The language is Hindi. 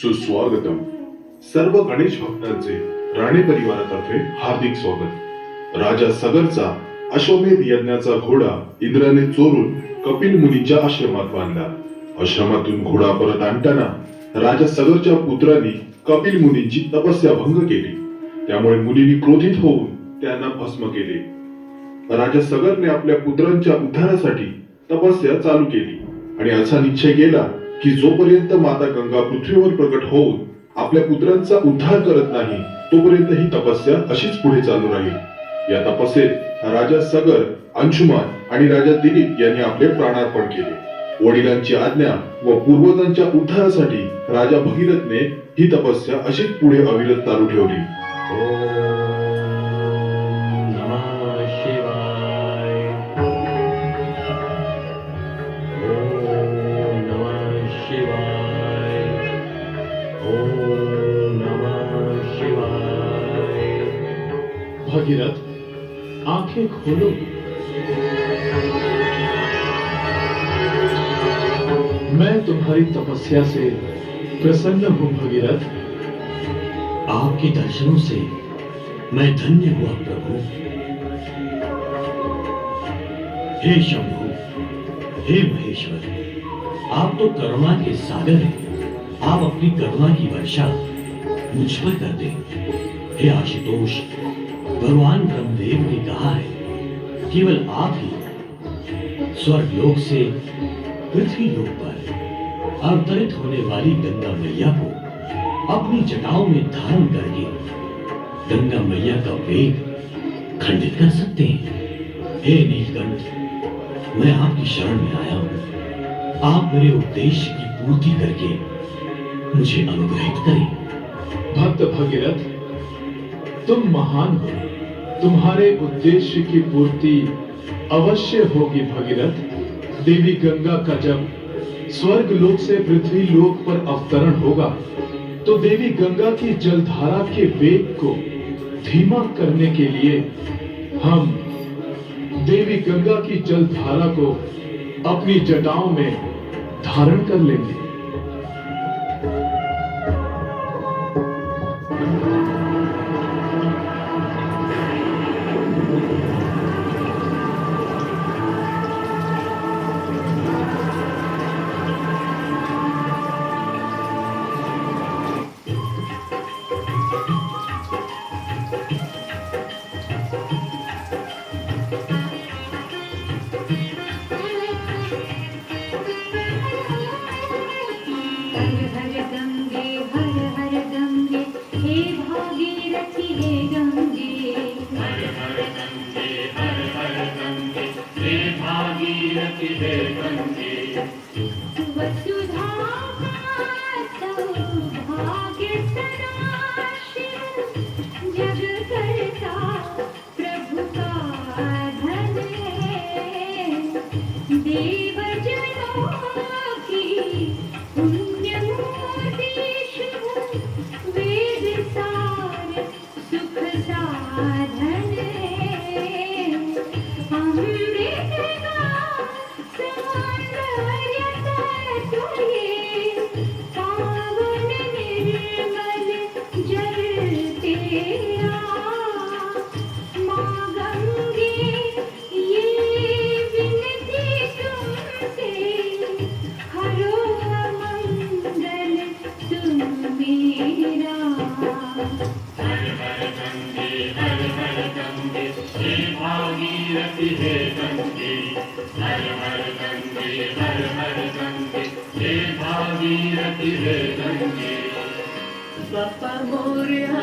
सुस्वागतम. सर्व गणेश भक्तांचे राणे परिवारातर्फे हार्दिक स्वागत. राजा सगरचा अश्वमेध यज्ञाचा घोडा इंद्राने चोरून कपिल मुनीच्या आश्रमात बांधला. आश्रमातून घोडा परत आणताना राजा सगरच्या पुत्रांनी कपिल मुनींची तपस्या भंग केली. त्यामुळे मुनींनी क्रोधित होऊन त्यांना भस्म केले. राजा सगरने आपल्या पुत्रांच्या उद्धारासाठी तपस्या चालू केली आणि असा निश्चय केला की जोपर्यंत माता गंगा पृथ्वीवर प्रकट होऊन आपल्या पुत्रांचा उद्धार करत नाही तोपर्यंत ही तपस्या अशीच पुढे चालू राहील. या तपस्येत राजा सगर, अंशुमान आणि राजा दिलीप यांनी आपले प्राणार्पण केले. वडिलांची आज्ञा व पूर्वजांच्या उद्धारासाठी राजा भगीरथने ही तपस्या अशीच पुढे अविरत चालू ठेवली. भगीरथ, आंखें खोलो. मैं तुम्हारी तपस्या से प्रसन्न हूं भगीरथ. आपके दर्शनों से मैं धन्य हुआ प्रभु. हे शंभु, हे महेश्वर, आप तो करुणा के सागर हैं. आप अपनी करुणा की वर्षा मुझ पर कर दें. हे आशुतोष, भगवान ब्रह्मदेव ने कहा है केवल आप ही स्वर्ग लोक से पृथ्वी लोक पर अवतरित होने वाली गंगा मैया को अपनी जटाओं में धारण करके गंगा मैया का वेग खंडित कर सकते हैं. हे नीलकंठ, मैं आपकी शरण में आया हूं. आप मेरे उद्देश्य की पूर्ति करके मुझे अनुग्रहित करें. भक्त भगीरथ, तुम महान हो. तुम्हारे उद्देश्य की पूर्ति अवश्य होगी भगीरथ. देवी गंगा का जब स्वर्ग लोक से पृथ्वी लोक पर अवतरण होगा तो देवी गंगा की जलधारा के वेग को धीमा करने के लिए हम देवी गंगा की जलधारा को अपनी जटाओं में धारण कर लेंगे. Papa Moria